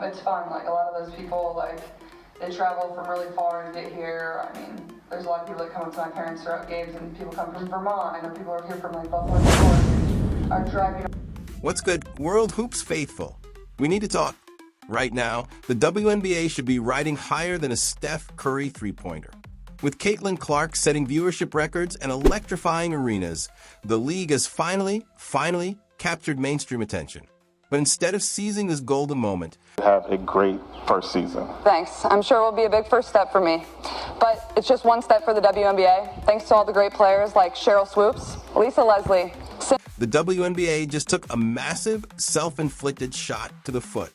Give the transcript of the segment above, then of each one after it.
it's fun. Like, a lot of those people, like, they travel from really far to get here. I mean, there's a lot of people that come up to my parents throughout games, and people come from Vermont. I know people are here from, like, Buffalo, New York, are driving. What's good, World Hoops faithful? We need to talk. Right now, the WNBA should be riding higher than a Steph Curry three-pointer. With Caitlin Clark setting viewership records and electrifying arenas, the league has finally captured mainstream attention. But instead of seizing this golden moment, have a great first season. Thanks. I'm sure it will be a big first step for me. But it's just one step for the WNBA. Thanks to all the great players like Cheryl Swoops, Lisa Leslie. The WNBA just took a massive, self-inflicted shot to the foot.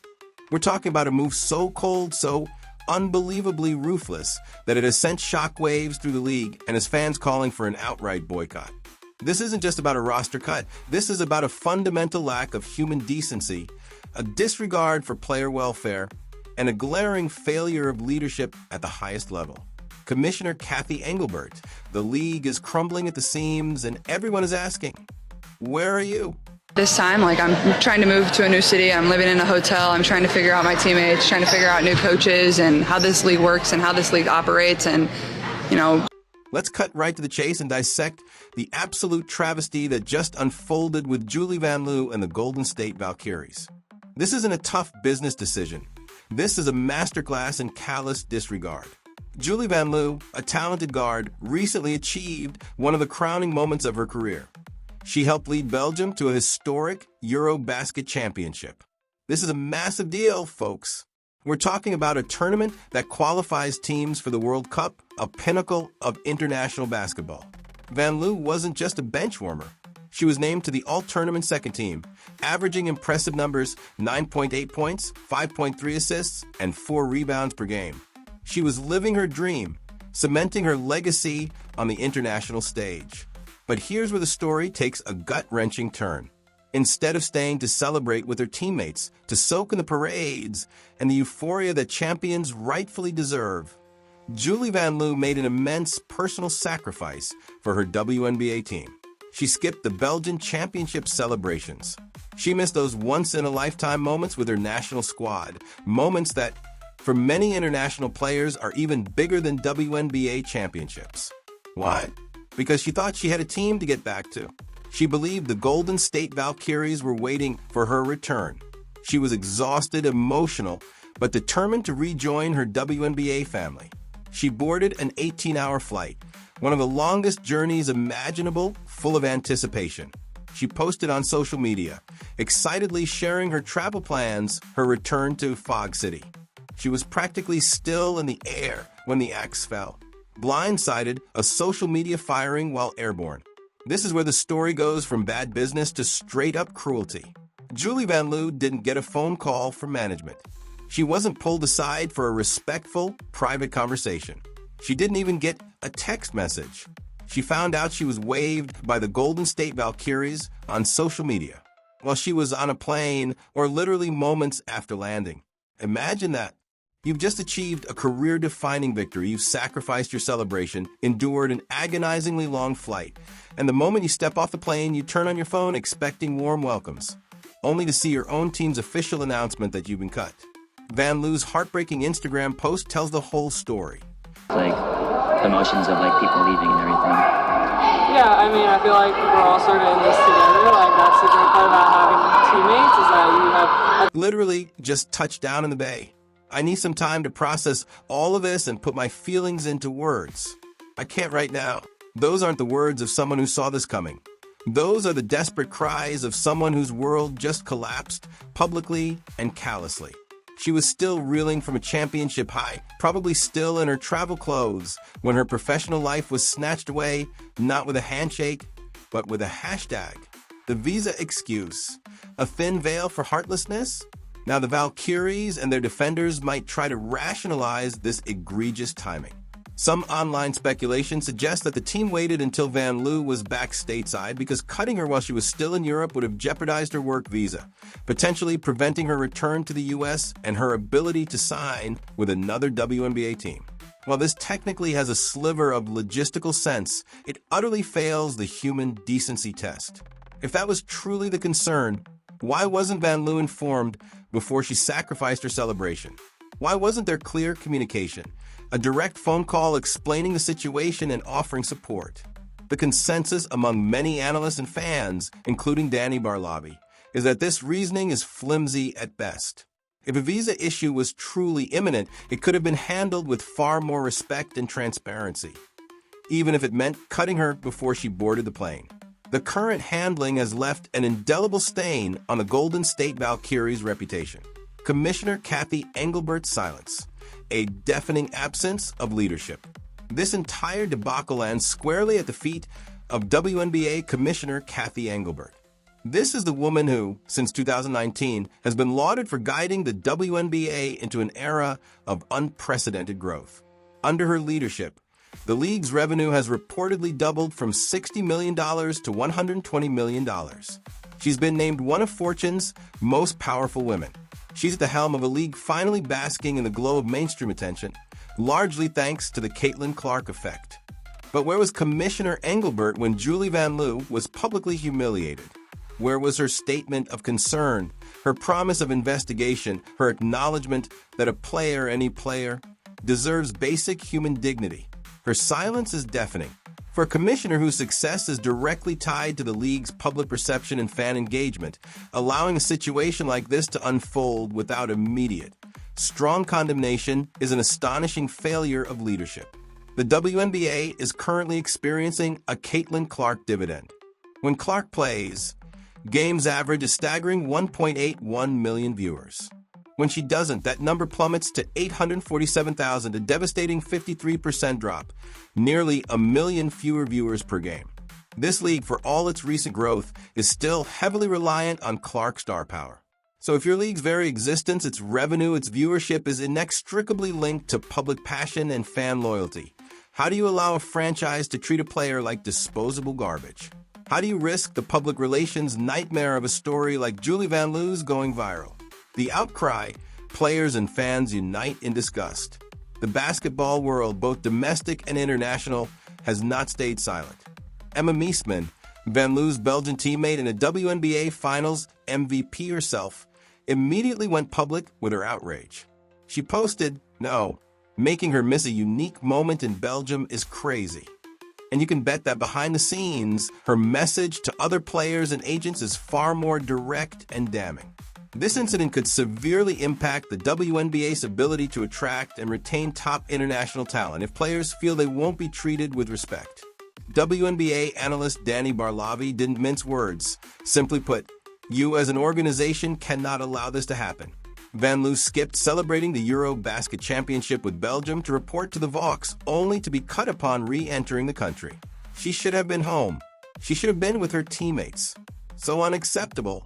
We're talking about a move so cold, so unbelievably ruthless, that it has sent shockwaves through the league and has fans calling for an outright boycott. This isn't just about a roster cut. This is about a fundamental lack of human decency, a disregard for player welfare, and a glaring failure of leadership at the highest level. Commissioner Kathy Engelbert, the league is crumbling at the seams, and everyone is asking, where are you? This time, I'm trying to move to a new city. I'm living in a hotel. I'm trying to figure out my teammates, trying to figure out new coaches and how this league works and how this league operates. And, Let's cut right to the chase and dissect the absolute travesty that just unfolded with Julie Vanloo and the Golden State Valkyries. This isn't a tough business decision. This is a masterclass in callous disregard. Julie Vanloo, a talented guard, recently achieved one of the crowning moments of her career. She helped lead Belgium to a historic Eurobasket championship. This is a massive deal, folks. We're talking about a tournament that qualifies teams for the World Cup, a pinnacle of international basketball. Vanloo wasn't just a bench warmer. She was named to the all-tournament second team, averaging impressive numbers: 9.8 points, 5.3 assists, and 4 rebounds per game. She was living her dream, cementing her legacy on the international stage. But here's where the story takes a gut-wrenching turn. Instead of staying to celebrate with her teammates, to soak in the parades and the euphoria that champions rightfully deserve, Julie Vanloo made an immense personal sacrifice for her WNBA team. She skipped the Belgian championship celebrations. She missed those once-in-a-lifetime moments with her national squad, moments that, for many international players, are even bigger than WNBA championships. Why? Because she thought she had a team to get back to. She believed the Golden State Valkyries were waiting for her return. She was exhausted, emotional, but determined to rejoin her WNBA family. She boarded an 18-hour flight, one of the longest journeys imaginable, full of anticipation. She posted on social media, excitedly sharing her travel plans, her return to Fog City. She was practically still in the air when the axe fell. Blindsided, a social media firing while airborne. This is where the story goes from bad business to straight-up cruelty. Julie Vanloo didn't get a phone call from management. She wasn't pulled aside for a respectful, private conversation. She didn't even get a text message. She found out she was waived by the Golden State Valkyries on social media while she was on a plane or literally moments after landing. Imagine that. You've just achieved a career-defining victory. You've sacrificed your celebration, endured an agonizingly long flight, and the moment you step off the plane, you turn on your phone expecting warm welcomes, only to see your own team's official announcement that you've been cut. Vanloo's heartbreaking Instagram post tells the whole story. Emotions of people leaving and everything. Yeah, I feel like we're all sort of in this together. That's the great part about having teammates is that you have... Literally just touched down in the bay. I need some time to process all of this and put my feelings into words. I can't right now. Those aren't the words of someone who saw this coming. Those are the desperate cries of someone whose world just collapsed, publicly and callously. She was still reeling from a championship high, probably still in her travel clothes, when her professional life was snatched away, not with a handshake, but with a hashtag. The visa excuse. A thin veil for heartlessness? Now, the Valkyries and their defenders might try to rationalize this egregious timing. Some online speculation suggests that the team waited until Vanloo was back stateside because cutting her while she was still in Europe would have jeopardized her work visa, potentially preventing her return to the U.S. and her ability to sign with another WNBA team. While this technically has a sliver of logistical sense, it utterly fails the human decency test. If that was truly the concern, Why wasn't Vanloo informed before she sacrificed her celebration? Why wasn't there clear communication, a direct phone call explaining the situation and offering support? The consensus among many analysts and fans, including Danny Barlavi, is that this reasoning is flimsy at best. If a visa issue was truly imminent, it could have been handled with far more respect and transparency, even if it meant cutting her before she boarded the plane. The current handling has left an indelible stain on the Golden State Valkyries' reputation. Commissioner Kathy Engelbert's silence, a deafening absence of leadership. This entire debacle lands squarely at the feet of WNBA Commissioner Kathy Engelbert. This is the woman who, since 2019, has been lauded for guiding the WNBA into an era of unprecedented growth. Under her leadership, the league's revenue has reportedly doubled from $60 million to $120 million. She's been named one of Fortune's most powerful women. She's at the helm of a league finally basking in the glow of mainstream attention, largely thanks to the Caitlin Clark effect. But where was Commissioner Engelbert when Julie Vanloo was publicly humiliated? Where was her statement of concern, her promise of investigation, her acknowledgement that a player, any player, deserves basic human dignity? Her silence is deafening. For a commissioner whose success is directly tied to the league's public perception and fan engagement, allowing a situation like this to unfold without immediate, strong condemnation is an astonishing failure of leadership. The WNBA is currently experiencing a Caitlin Clark dividend. When Clark plays, games average a staggering 1.81 million viewers. When she doesn't, that number plummets to 847,000, a devastating 53% drop, nearly a million fewer viewers per game. This league, for all its recent growth, is still heavily reliant on Clark star power. So if your league's very existence, its revenue, its viewership is inextricably linked to public passion and fan loyalty, how do you allow a franchise to treat a player like disposable garbage? How do you risk the public relations nightmare of a story like Julie Vanloo's going viral? The outcry, players and fans unite in disgust. The basketball world, both domestic and international, has not stayed silent. Emma Meesman, Vanloo's Belgian teammate and a WNBA Finals MVP herself, immediately went public with her outrage. She posted, "No, making her miss a unique moment in Belgium is crazy." And you can bet that behind the scenes, her message to other players and agents is far more direct and damning. This incident could severely impact the WNBA's ability to attract and retain top international talent if players feel they won't be treated with respect. WNBA analyst Danny Barlavi didn't mince words. Simply put, you as an organization cannot allow this to happen. Vanloo skipped celebrating the Eurobasket Championship with Belgium to report to the Vox, only to be cut upon re-entering the country. She should have been home. She should have been with her teammates. So unacceptable.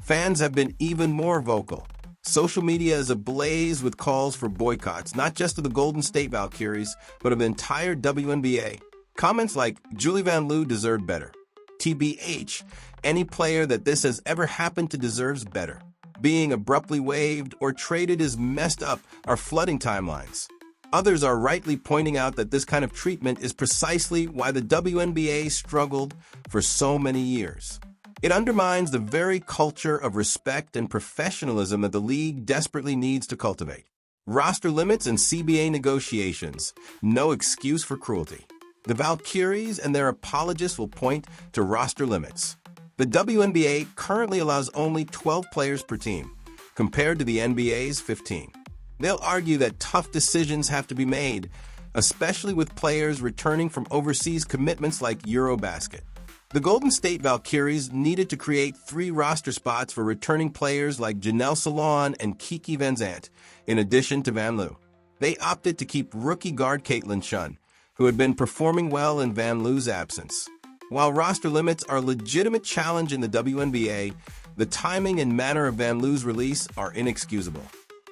Fans have been even more vocal. Social media is ablaze with calls for boycotts, not just of the Golden State Valkyries, but of the entire WNBA. Comments like, "Julie Vanloo deserved better." TBH, any player that this has ever happened to deserves better. Being abruptly waived or traded is messed up are flooding timelines. Others are rightly pointing out that this kind of treatment is precisely why the WNBA struggled for so many years. It undermines the very culture of respect and professionalism that the league desperately needs to cultivate. Roster limits and CBA negotiations, no excuse for cruelty. The Valkyries and their apologists will point to roster limits. The WNBA currently allows only 12 players per team, compared to the NBA's 15. They'll argue that tough decisions have to be made, especially with players returning from overseas commitments like Eurobasket. The Golden State Valkyries needed to create 3 roster spots for returning players like Janelle Salon and Kiki Van Zant, in addition to Vanloo. They opted to keep rookie guard Caitlin Chun, who had been performing well in Vanloo's absence. While roster limits are a legitimate challenge in the WNBA, the timing and manner of Vanloo's release are inexcusable.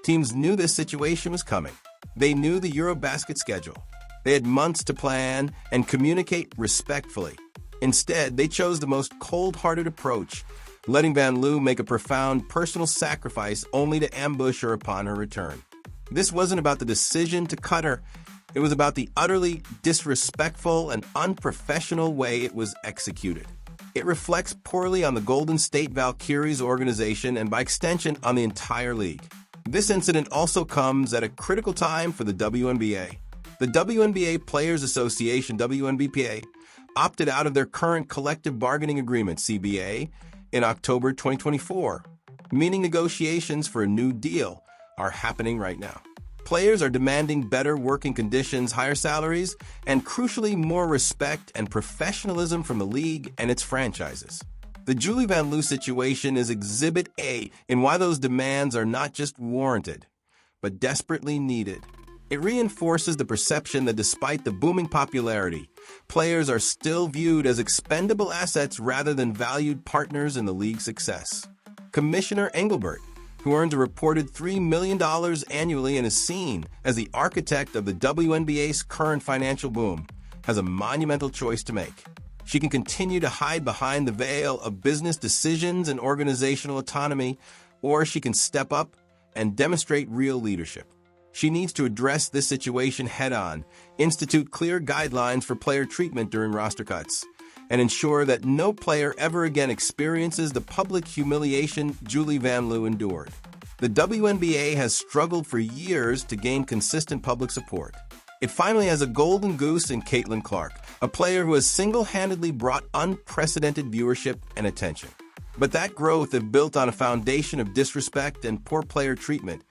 Teams knew this situation was coming. They knew the Eurobasket schedule. They had months to plan and communicate respectfully. Instead, they chose the most cold-hearted approach, letting Vanloo make a profound personal sacrifice only to ambush her upon her return. This wasn't about the decision to cut her. It was about the utterly disrespectful and unprofessional way it was executed. It reflects poorly on the Golden State Valkyries organization and by extension on the entire league. This incident also comes at a critical time for the WNBA. The WNBA Players Association, WNBPA, opted out of their current collective bargaining agreement, CBA, in October 2024, meaning negotiations for a new deal are happening right now. Players are demanding better working conditions, higher salaries, and crucially more respect and professionalism from the league and its franchises. The Julie Vanloo situation is Exhibit A in why those demands are not just warranted, but desperately needed. It reinforces the perception that despite the booming popularity, players are still viewed as expendable assets rather than valued partners in the league's success. Commissioner Engelbert, who earns a reported $3 million annually and is seen as the architect of the WNBA's current financial boom, has a monumental choice to make. She can continue to hide behind the veil of business decisions and organizational autonomy, or she can step up and demonstrate real leadership. She needs to address this situation head-on, institute clear guidelines for player treatment during roster cuts, and ensure that no player ever again experiences the public humiliation Julie Vanloo endured. The WNBA has struggled for years to gain consistent public support. It finally has a golden goose in Caitlin Clark, a player who has single-handedly brought unprecedented viewership and attention. But that growth, if built on a foundation of disrespect and poor player treatment,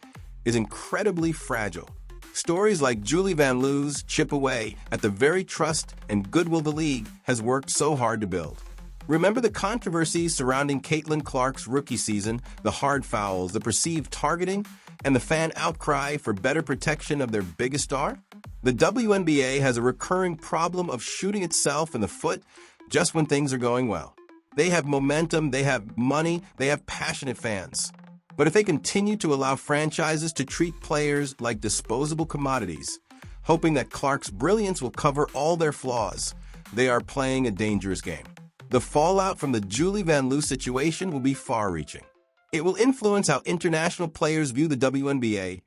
is incredibly fragile. Stories like Julie Vanloo's chip away at the very trust and goodwill the league has worked so hard to build. Remember the controversies surrounding Caitlin Clark's rookie season, the hard fouls, the perceived targeting, and the fan outcry for better protection of their biggest star? The WNBA has a recurring problem of shooting itself in the foot just when things are going well. They have momentum, they have money, they have passionate fans. But if they continue to allow franchises to treat players like disposable commodities, hoping that Clark's brilliance will cover all their flaws, they are playing a dangerous game. The fallout from the Julie Vanloo situation will be far-reaching. It will influence how international players view the WNBA